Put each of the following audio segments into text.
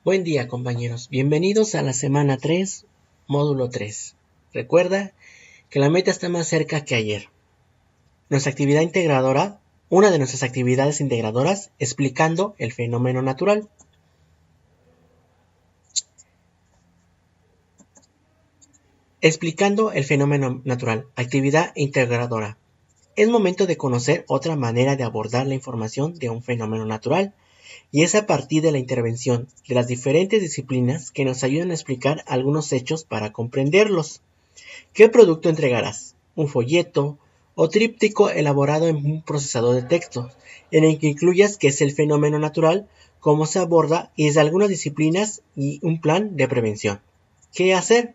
Buen día, compañeros. Bienvenidos a la semana 3, módulo 3. Recuerda que la meta está más cerca que ayer. Nuestra actividad integradora, una de nuestras actividades integradoras, explicando el fenómeno natural. Explicando el fenómeno natural, actividad integradora. Es momento de conocer otra manera de abordar la información de un fenómeno natural, y es a partir de la intervención de las diferentes disciplinas que nos ayudan a explicar algunos hechos para comprenderlos. ¿Qué producto entregarás? ¿Un folleto o tríptico elaborado en un procesador de texto, en el que incluyas qué es el fenómeno natural, cómo se aborda y desde algunas disciplinas y un plan de prevención? ¿Qué hacer?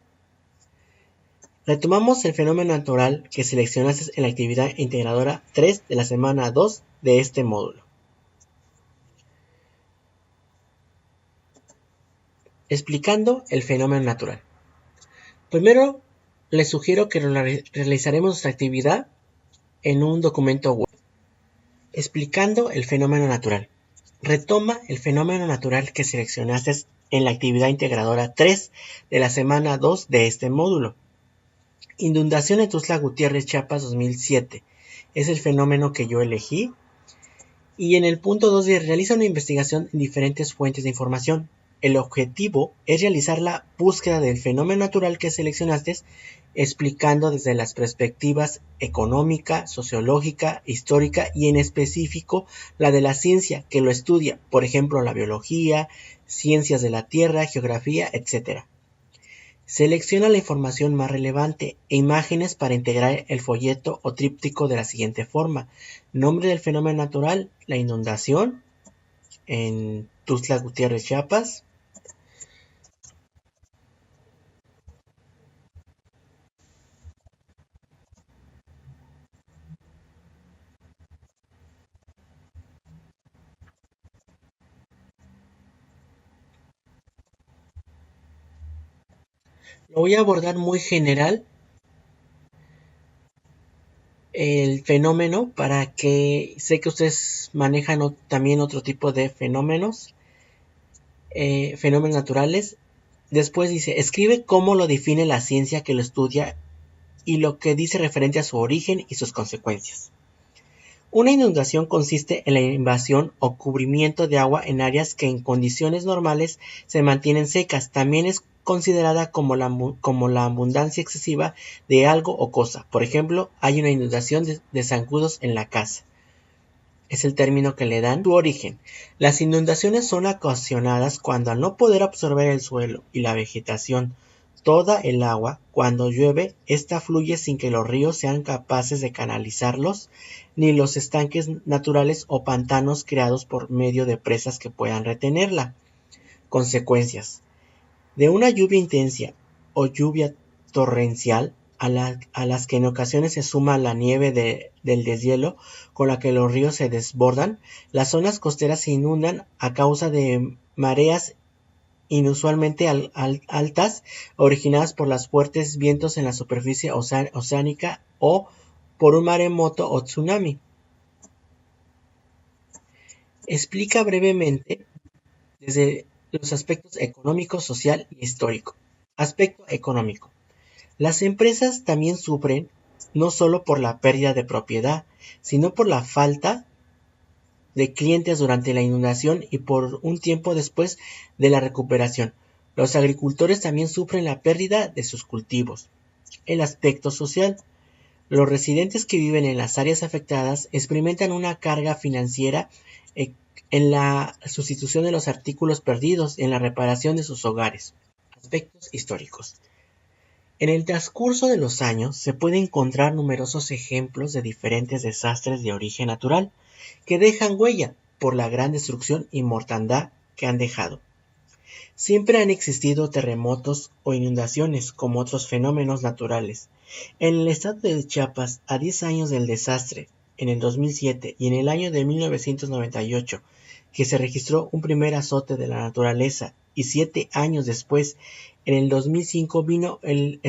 Retomamos el fenómeno natural que seleccionaste en la actividad integradora 3 de la semana 2 de este módulo. Explicando el fenómeno natural. Primero, les sugiero que realizaremos nuestra actividad en un documento web. Explicando el fenómeno natural. Retoma el fenómeno natural que seleccionaste en la actividad integradora 3 de la semana 2 de este módulo. Inundación en Tuxtla Gutiérrez, Chiapas 2007. Es el fenómeno que yo elegí. Y en el punto 2 realiza una investigación en diferentes fuentes de información. El objetivo es realizar la búsqueda del fenómeno natural que seleccionaste, explicando desde las perspectivas económica, sociológica, histórica y en específico la de la ciencia que lo estudia, por ejemplo la biología, ciencias de la tierra, geografía, etc. Selecciona la información más relevante e imágenes para integrar el folleto o tríptico de la siguiente forma. Nombre del fenómeno natural, la inundación en Tuxtla Gutiérrez, Chiapas. Lo voy a abordar muy general el fenómeno para que sé que ustedes manejan también otro tipo de fenómenos, fenómenos naturales. Después dice, escribe cómo lo define la ciencia que lo estudia y lo que dice referente a su origen y sus consecuencias. Una inundación consiste en la invasión o cubrimiento de agua en áreas que en condiciones normales se mantienen secas. También es considerada como la abundancia excesiva de algo o cosa. Por ejemplo, hay una inundación de zancudos en la casa. Es el término que le dan su origen. Las inundaciones son ocasionadas cuando al no poder absorber el suelo y la vegetación toda el agua, cuando llueve, esta fluye sin que los ríos sean capaces de canalizarlos, ni los estanques naturales o pantanos creados por medio de presas que puedan retenerla. Consecuencias. De una lluvia intensa o lluvia torrencial, a las que en ocasiones se suma la nieve del deshielo con la que los ríos se desbordan, las zonas costeras se inundan a causa de mareas inusualmente altas originadas por los fuertes vientos en la superficie oceánica o por un maremoto o tsunami. Explica brevemente desde los aspectos económico, social y histórico. Aspecto económico. Las empresas también sufren no solo por la pérdida de propiedad, sino por la falta de clientes durante la inundación y por un tiempo después de la recuperación. Los agricultores también sufren la pérdida de sus cultivos. El aspecto social. Los residentes que viven en las áreas afectadas experimentan una carga financiera en la sustitución de los artículos perdidos, en la reparación de sus hogares. Aspectos históricos. En el transcurso de los años se pueden encontrar numerosos ejemplos de diferentes desastres de origen natural que dejan huella por la gran destrucción y mortandad que han dejado. Siempre han existido terremotos o inundaciones como otros fenómenos naturales. En el estado de Chiapas, a 10 años del desastre, en el 2007 y en el año de 1998, que se registró un primer azote de la naturaleza, y 7 años después, en el 2005 vino el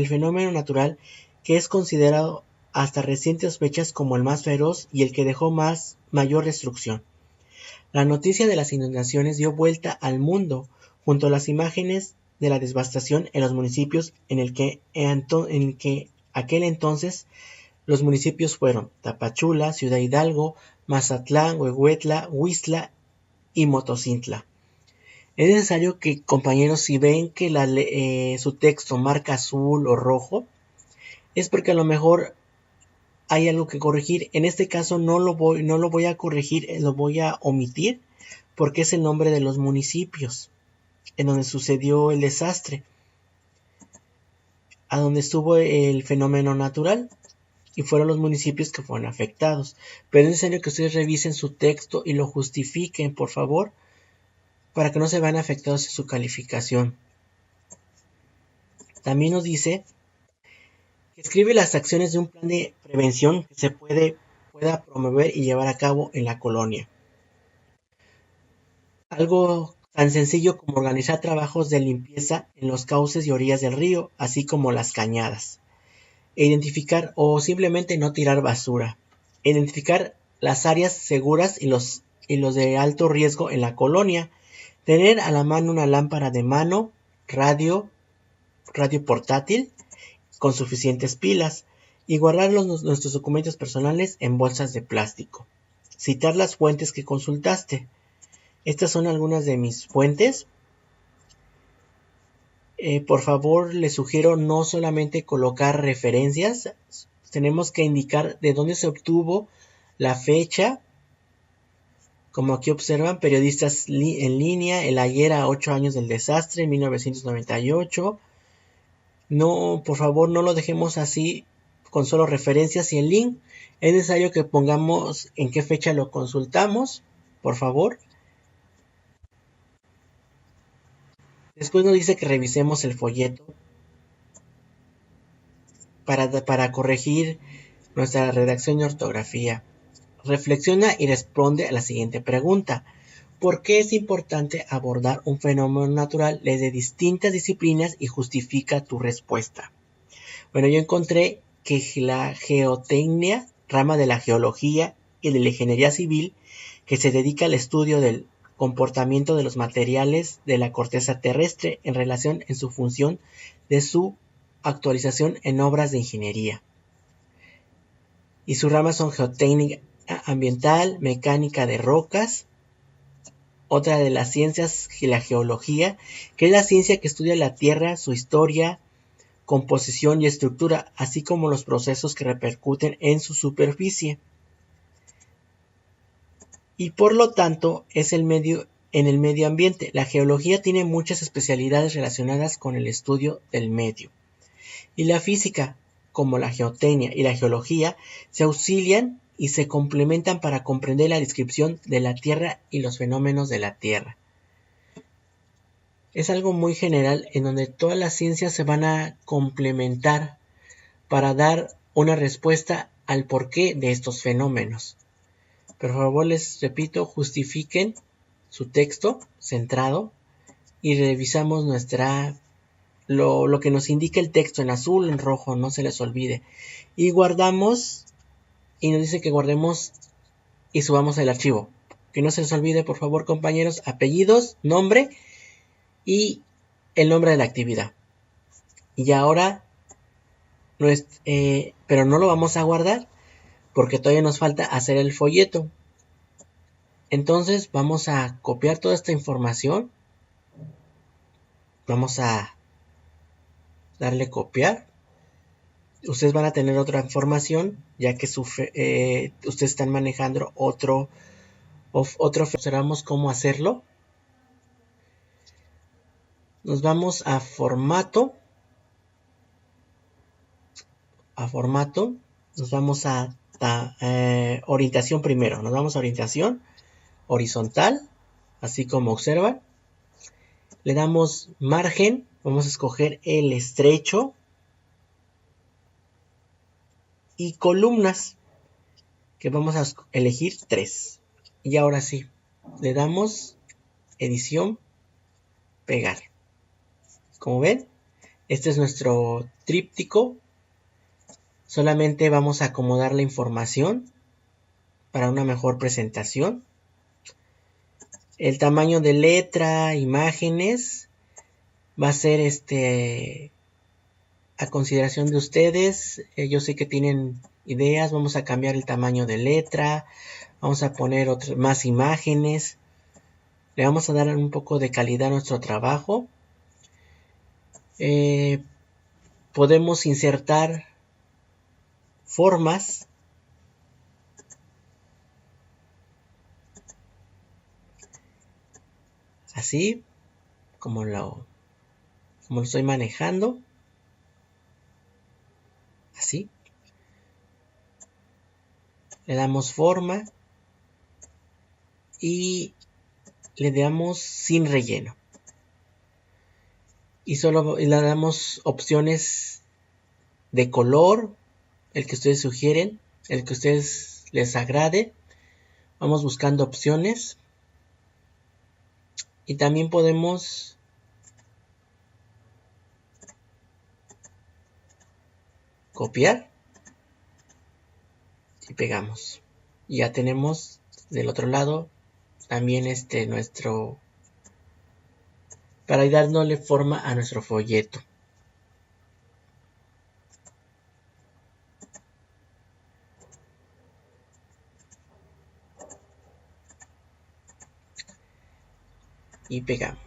fenómeno natural que es considerado hasta recientes fechas como el más feroz y el que dejó mayor destrucción. La noticia de las inundaciones dio vuelta al mundo, junto a las imágenes de la devastación en los municipios en el que aquel entonces los municipios fueron Tapachula, Ciudad Hidalgo, Mazatlán, Huehuetla, Huixtla y Motocintla. Es necesario que, compañeros, si ven que su texto marca azul o rojo, es porque a lo mejor hay algo que corregir. En este caso no lo voy a corregir, lo voy a omitir, porque es el nombre de los municipios en donde sucedió el desastre, a donde estuvo el fenómeno natural, y fueron los municipios que fueron afectados. Pero es necesario que ustedes revisen su texto y lo justifiquen, por favor, para que no se vean afectados en su calificación. También nos dice que escribe las acciones de un plan de prevención que se pueda promover y llevar a cabo en la colonia. Algo tan sencillo como organizar trabajos de limpieza en los cauces y orillas del río, así como las cañadas. Identificar o simplemente no tirar basura. Identificar las áreas seguras y los de alto riesgo en la colonia. Tener a la mano una lámpara de mano, radio portátil con suficientes pilas y guardar nuestros documentos personales en bolsas de plástico. Citar las fuentes que consultaste. Estas son algunas de mis fuentes. Por favor, les sugiero no solamente colocar referencias, tenemos que indicar de dónde se obtuvo la fecha. Como aquí observan, periodistas en línea, el ayer a 8 años del desastre, 1998. No, por favor, no lo dejemos así con solo referencias y el link. Es necesario que pongamos en qué fecha lo consultamos, por favor. Después nos dice que revisemos el folleto para corregir nuestra redacción y ortografía. Reflexiona y responde a la siguiente pregunta. ¿Por qué es importante abordar un fenómeno natural desde distintas disciplinas y justifica tu respuesta? Bueno, yo encontré que la geotecnia, rama de la geología y de la ingeniería civil, que se dedica al estudio del comportamiento de los materiales de la corteza terrestre en relación en su función de su actualización en obras de ingeniería. Y sus ramas son geotécnica ambiental, mecánica de rocas. Otra de las ciencias, la geología, que es la ciencia que estudia la Tierra, su historia, composición y estructura, así como los procesos que repercuten en su superficie. Y por lo tanto es en el medio ambiente. La geología tiene muchas especialidades relacionadas con el estudio del medio. Y la física, como la geotecnia y la geología, se auxilian y se complementan para comprender la descripción de la Tierra y los fenómenos de la Tierra. Es algo muy general en donde todas las ciencias se van a complementar para dar una respuesta al porqué de estos fenómenos. Por favor, les repito, justifiquen su texto centrado y revisamos lo que nos indica el texto en azul, en rojo, no se les olvide. Y guardamos, y nos dice que guardemos y subamos el archivo. Que no se les olvide, por favor, compañeros, apellidos, nombre y el nombre de la actividad. Y ahora, pero no lo vamos a guardar porque todavía nos falta hacer el folleto. Entonces vamos a copiar toda esta información. Vamos a darle copiar. Ustedes van a tener otra información ya que ustedes están manejando otro. Observamos cómo hacerlo. Nos vamos a formato. Nos vamos a orientación primero. Nos vamos a orientación horizontal, así como observan. Le damos margen. Vamos a escoger el estrecho. Y columnas, que vamos a elegir 3. Y ahora sí, le damos edición, pegar. Como ven, este es nuestro tríptico. Solamente vamos a acomodar la información para una mejor presentación. El tamaño de letra, imágenes, va a ser a consideración de ustedes. Yo sé que tienen ideas. Vamos a cambiar el tamaño de letra. Vamos a poner más imágenes. Le vamos a dar un poco de calidad a nuestro trabajo. Podemos insertar formas. Así como lo estoy manejando. Así. Le damos forma. Y le damos sin relleno. Y solo le damos opciones de color. El que ustedes sugieren. El que a ustedes les agrade. Vamos buscando opciones. Y también podemos copiar y pegamos. Y ya tenemos del otro lado también nuestro, para ir dándole forma a nuestro folleto. Y pegamos.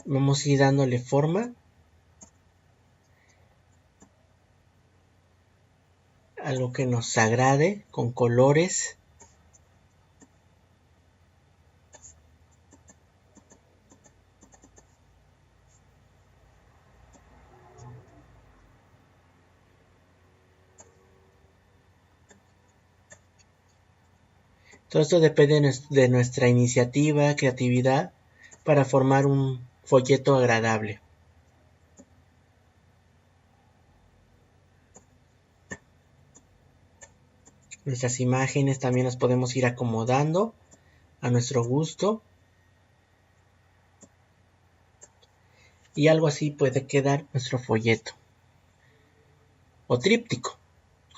Vamos a ir dándole forma a lo que nos agrade con colores. Todo esto depende de nuestra iniciativa, creatividad, para formar un folleto agradable. Nuestras imágenes también las podemos ir acomodando a nuestro gusto. Y algo así puede quedar nuestro folleto. O tríptico,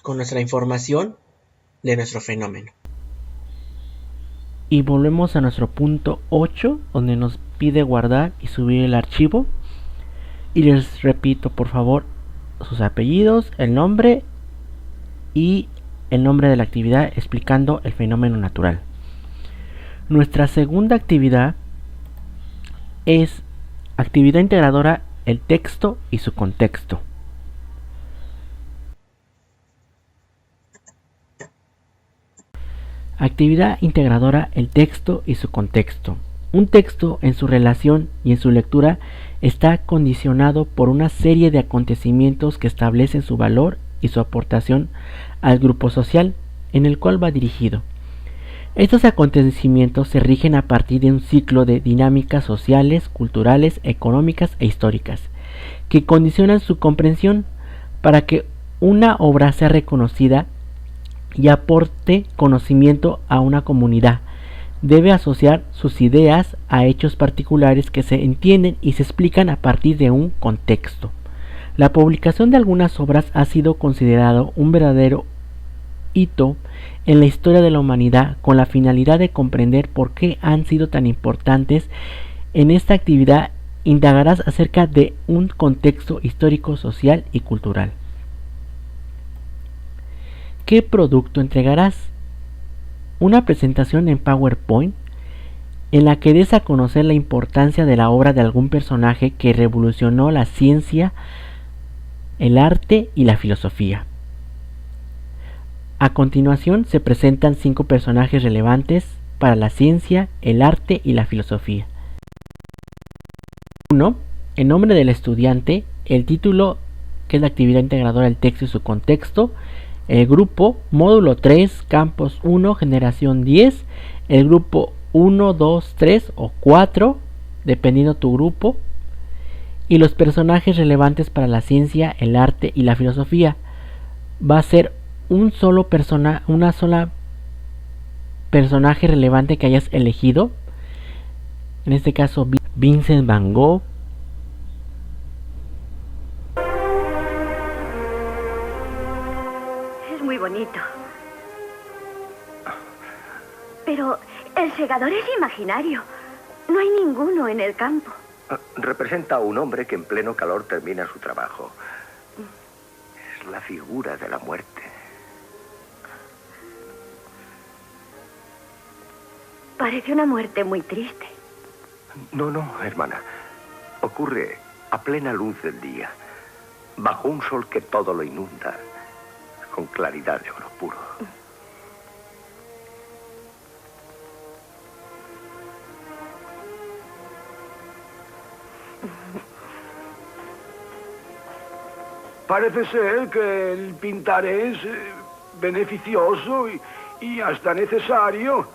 con nuestra información de nuestro fenómeno. Y volvemos a nuestro punto 8, donde nos pide guardar y subir el archivo. Y les repito, por favor, sus apellidos, el nombre y el nombre de la actividad explicando el fenómeno natural. Nuestra segunda actividad es actividad integradora, el texto y su contexto. Actividad integradora, el texto y su contexto. Un texto en su relación y en su lectura está condicionado por una serie de acontecimientos que establecen su valor y su aportación al grupo social en el cual va dirigido. Estos acontecimientos se rigen a partir de un ciclo de dinámicas sociales, culturales, económicas e históricas, que condicionan su comprensión para que una obra sea reconocida y aporte conocimiento a una comunidad. Debe asociar sus ideas a hechos particulares que se entienden y se explican a partir de un contexto. La publicación de algunas obras ha sido considerado un verdadero hito en la historia de la humanidad, con la finalidad de comprender por qué han sido tan importantes. En esta actividad indagarás acerca de un contexto histórico, social y cultural. ¿Qué producto entregarás? Una presentación en PowerPoint en la que des a conocer la importancia de la obra de algún personaje que revolucionó la ciencia, el arte y la filosofía. A continuación se presentan 5 personajes relevantes para la ciencia, el arte y la filosofía. 1. El nombre del estudiante, el título, que es la actividad integradora del texto y su contexto, el grupo, módulo 3, campus 1, generación 10, el grupo 1, 2, 3 o 4, dependiendo tu grupo, y los personajes relevantes para la ciencia, el arte y la filosofía. Va a ser una sola personaje relevante que hayas elegido. En este caso, Vincent Van Gogh, muy bonito. Pero el segador es imaginario. No hay ninguno en el campo. Representa a un hombre que en pleno calor termina su trabajo. Es la figura de la muerte. Parece una muerte muy triste. No, hermana. Ocurre a plena luz del día, bajo un sol que todo lo inunda, con claridad de oro puro. Parece ser que el pintar es beneficioso y hasta necesario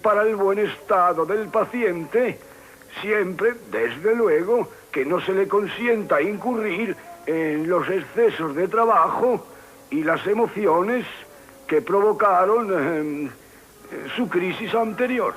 para el buen estado del paciente, siempre, desde luego, que no se le consienta incurrir en los excesos de trabajo y las emociones que provocaron su crisis anterior.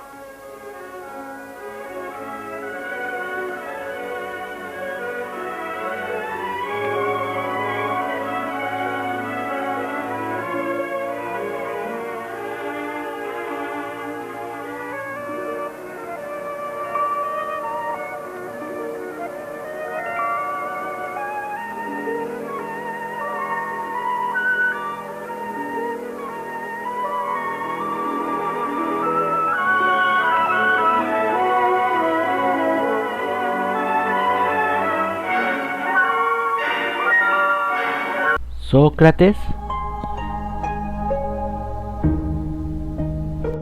Sócrates.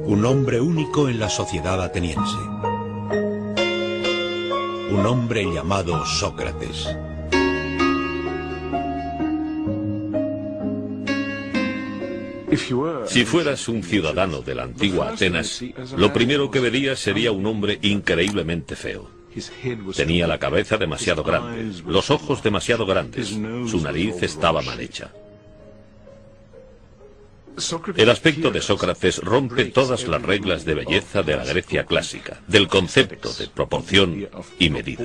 Un hombre único en la sociedad ateniense. Un hombre llamado Sócrates. Si fueras un ciudadano de la antigua Atenas, lo primero que verías sería un hombre increíblemente feo. Tenía la cabeza demasiado grande, los ojos demasiado grandes, su nariz estaba mal hecha. El aspecto de Sócrates rompe todas las reglas de belleza de la Grecia clásica, del concepto de proporción y medida.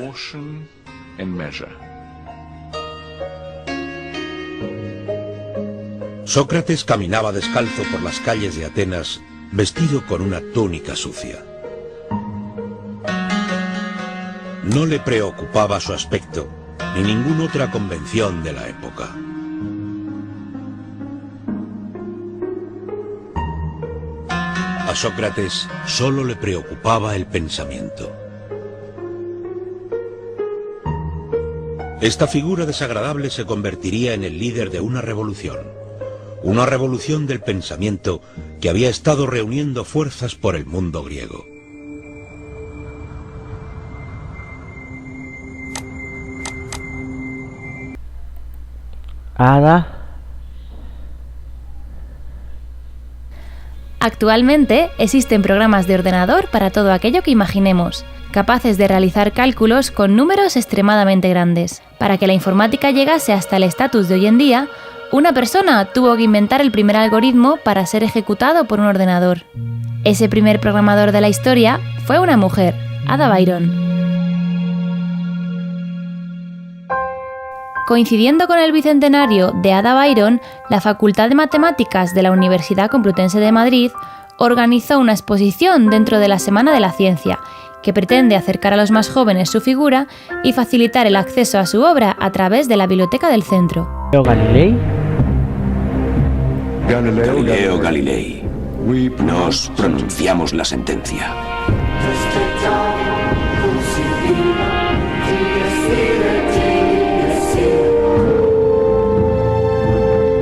Sócrates caminaba descalzo por las calles de Atenas, vestido con una túnica sucia. No le preocupaba su aspecto, ni ninguna otra convención de la época. A Sócrates solo le preocupaba el pensamiento. Esta figura desagradable se convertiría en el líder de una revolución del pensamiento que había estado reuniendo fuerzas por el mundo griego. Ada. Actualmente existen programas de ordenador para todo aquello que imaginemos, capaces de realizar cálculos con números extremadamente grandes. Para que la informática llegase hasta el estatus de hoy en día, una persona tuvo que inventar el primer algoritmo para ser ejecutado por un ordenador. Ese primer programador de la historia fue una mujer, Ada Byron. Coincidiendo con el bicentenario de Ada Byron, la Facultad de Matemáticas de la Universidad Complutense de Madrid organizó una exposición dentro de la Semana de la Ciencia, que pretende acercar a los más jóvenes su figura y facilitar el acceso a su obra a través de la biblioteca del centro. Galileo Galilei, nos pronunciamos la sentencia.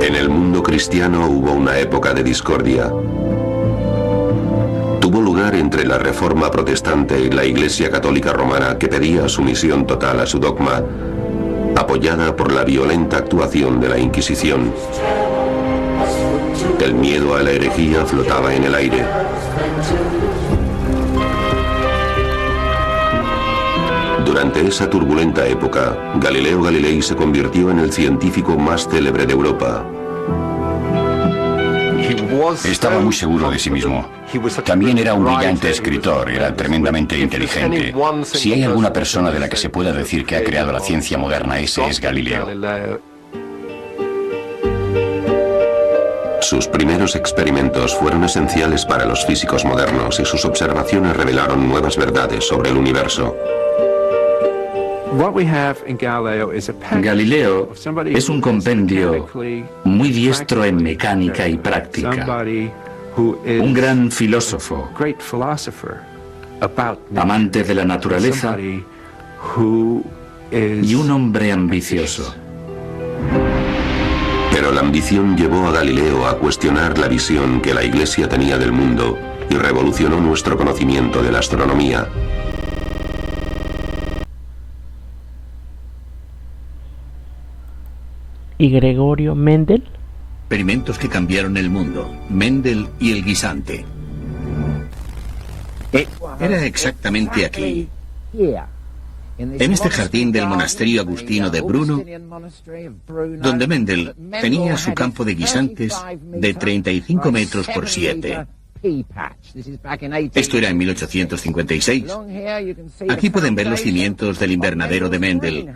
En el mundo cristiano hubo una época de discordia. Tuvo lugar entre la Reforma protestante y la Iglesia católica romana, que pedía sumisión total a su dogma, apoyada por la violenta actuación de la Inquisición. El miedo a la herejía flotaba en el aire. Durante esa turbulenta época, Galileo Galilei se convirtió en el científico más célebre de Europa. Estaba muy seguro de sí mismo. También era un brillante escritor, era tremendamente inteligente. Si hay alguna persona de la que se pueda decir que ha creado la ciencia moderna, ese es Galileo. Sus primeros experimentos fueron esenciales para los físicos modernos y sus observaciones revelaron nuevas verdades sobre el universo. Galileo es un compendio muy diestro en mecánica y práctica, un gran filósofo, amante de la naturaleza y un hombre ambicioso. Pero la ambición llevó a Galileo a cuestionar la visión que la Iglesia tenía del mundo y revolucionó nuestro conocimiento de la astronomía. ¿Y Gregorio Mendel? Experimentos que cambiaron el mundo. Mendel y el guisante. Era exactamente aquí, en este jardín del monasterio agustino de Brno, donde Mendel tenía su campo de guisantes de 35 metros por 7. Esto era en 1856. Aquí pueden ver los cimientos del invernadero de Mendel,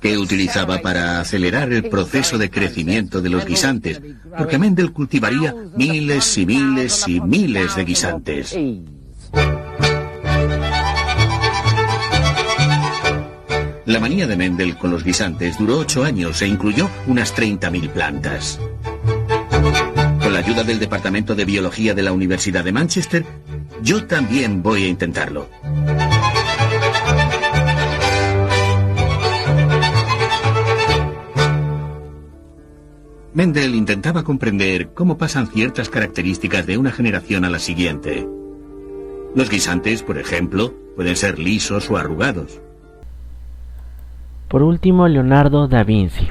que utilizaba para acelerar el proceso de crecimiento de los guisantes, porque Mendel cultivaría miles y miles y miles de guisantes. La manía de Mendel con los guisantes duró 8 años e incluyó unas 30.000 plantas. Con la ayuda del Departamento de Biología de la Universidad de Manchester, yo también voy a intentarlo. Mendel intentaba comprender cómo pasan ciertas características de una generación a la siguiente. Los guisantes, por ejemplo, pueden ser lisos o arrugados. Por último, Leonardo da Vinci.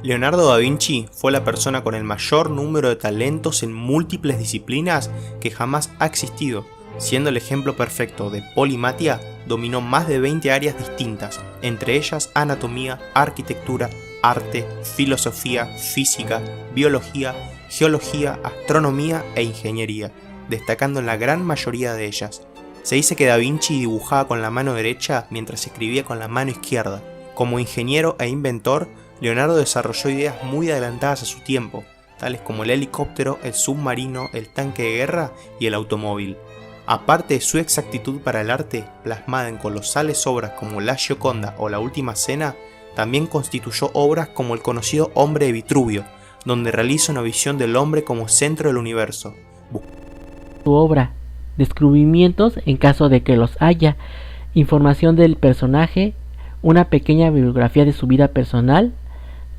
Leonardo da Vinci fue la persona con el mayor número de talentos en múltiples disciplinas que jamás ha existido. Siendo el ejemplo perfecto de polimatia, dominó más de 20 áreas distintas, entre ellas anatomía, arquitectura, arte, filosofía, física, biología, geología, astronomía e ingeniería, destacando en la gran mayoría de ellas. Se dice que Da Vinci dibujaba con la mano derecha mientras escribía con la mano izquierda. Como ingeniero e inventor, Leonardo desarrolló ideas muy adelantadas a su tiempo, tales como el helicóptero, el submarino, el tanque de guerra y el automóvil. Aparte de su exactitud para el arte, plasmada en colosales obras como La Gioconda o La Última Cena, también constituyó obras como el conocido Hombre de Vitruvio, donde realiza una visión del hombre como centro del universo. Su obra, descubrimientos en caso de que los haya, información del personaje, una pequeña bibliografía de su vida personal,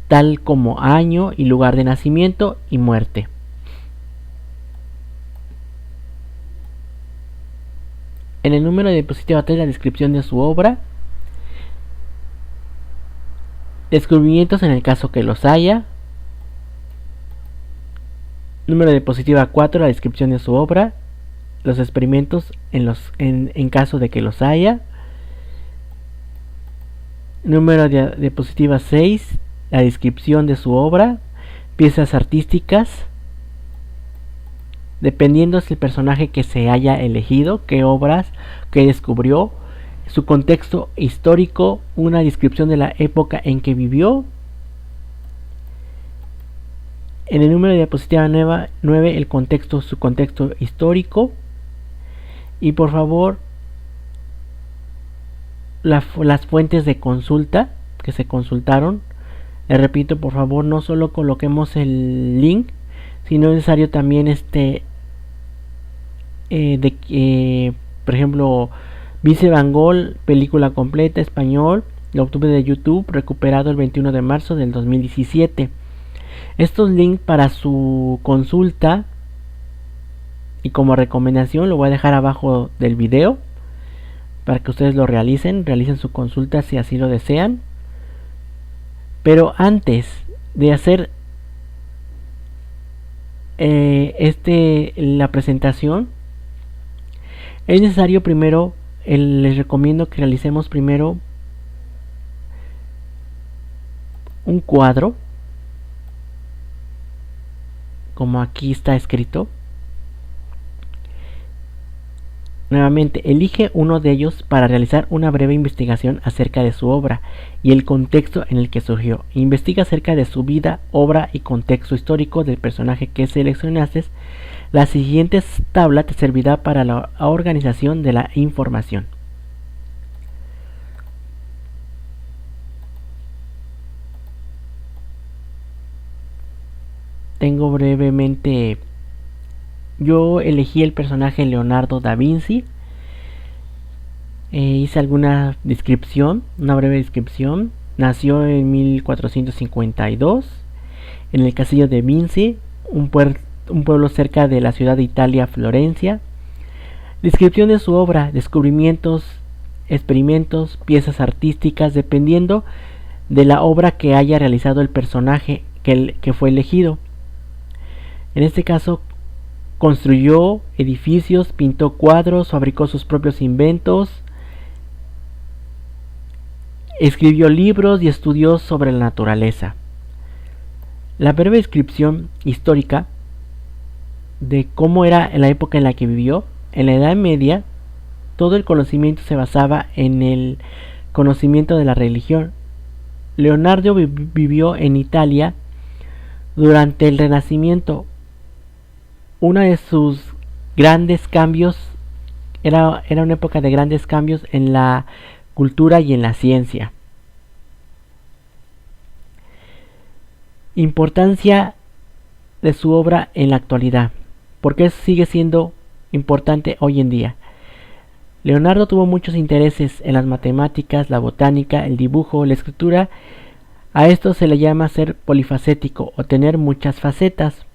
tal como año y lugar de nacimiento y muerte. En el número de diapositiva 3 la descripción de su obra, descubrimientos en el caso que los haya, número de diapositiva 4 la descripción de su obra, los experimentos en caso de que los haya, número de diapositiva 6 la descripción de su obra, piezas artísticas, dependiendo del personaje que se haya elegido, qué obras que descubrió, su contexto histórico, una descripción de la época en que vivió. En el número de diapositiva 9 el contexto, su contexto histórico. Y por favor, las fuentes de consulta que se consultaron. Les repito, por favor, no solo coloquemos el link, sino es necesario también por ejemplo, Vice Van Gogh, película completa, español, lo obtuve de YouTube, recuperado el 21 de marzo del 2017. Estos links para su consulta y como recomendación lo voy a dejar abajo del video para que ustedes lo realicen su consulta si así lo desean. Pero antes de hacer la presentación, es necesario primero, les recomiendo que realicemos primero un cuadro, como aquí está escrito. Nuevamente, elige uno de ellos para realizar una breve investigación acerca de su obra y el contexto en el que surgió. Investiga acerca de su vida, obra y contexto histórico del personaje que seleccionaste. La siguiente tabla te servirá para la organización de la información. Tengo brevemente, yo elegí el personaje Leonardo da Vinci. Hice alguna descripción, una breve descripción. Nació en 1452 en el castillo de Vinci, un pueblo cerca de la ciudad de Italia, Florencia. Descripción de su obra: descubrimientos, experimentos, piezas artísticas, dependiendo de la obra que haya realizado el personaje que fue elegido. En este caso, construyó edificios, pintó cuadros, fabricó sus propios inventos, escribió libros y estudió sobre la naturaleza. La breve descripción histórica de cómo era en la época en la que vivió. En la Edad Media, todo el conocimiento se basaba en el conocimiento de la religión. Leonardo vivió en Italia durante el Renacimiento. Uno de sus grandes cambios era una época de grandes cambios en la cultura y en la ciencia. Importancia de su obra en la actualidad. ¿Por qué sigue siendo importante hoy en día? Leonardo tuvo muchos intereses en las matemáticas, la botánica, el dibujo, la escritura. A esto se le llama ser polifacético o tener muchas facetas.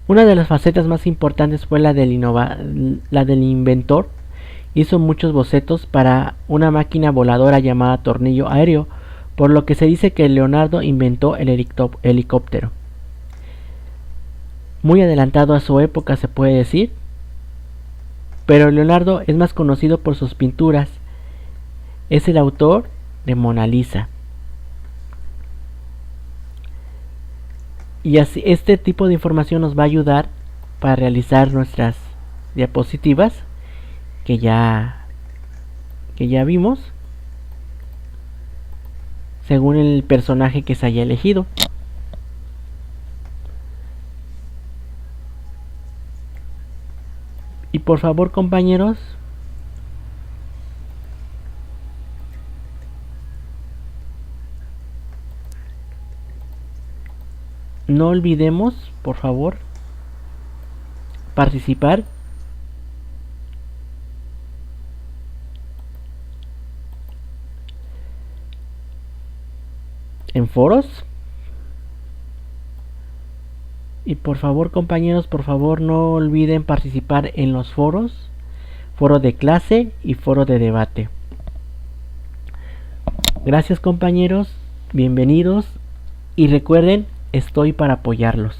Una de las facetas más importantes fue la del inventor. Hizo muchos bocetos para una máquina voladora llamada tornillo aéreo, por lo que se dice que Leonardo inventó el helicóptero. Muy adelantado a su época, se puede decir, pero Leonardo es más conocido por sus pinturas. Es el autor de Mona Lisa. Y así, este tipo de información nos va a ayudar para realizar nuestras diapositivas que ya vimos según el personaje que se haya elegido. Y por favor, compañeros, no olvidemos, por favor, participar en foros. Y por favor, compañeros, por favor no olviden participar en los foros, foro de clase y foro de debate. Gracias, compañeros, bienvenidos y recuerden, estoy para apoyarlos.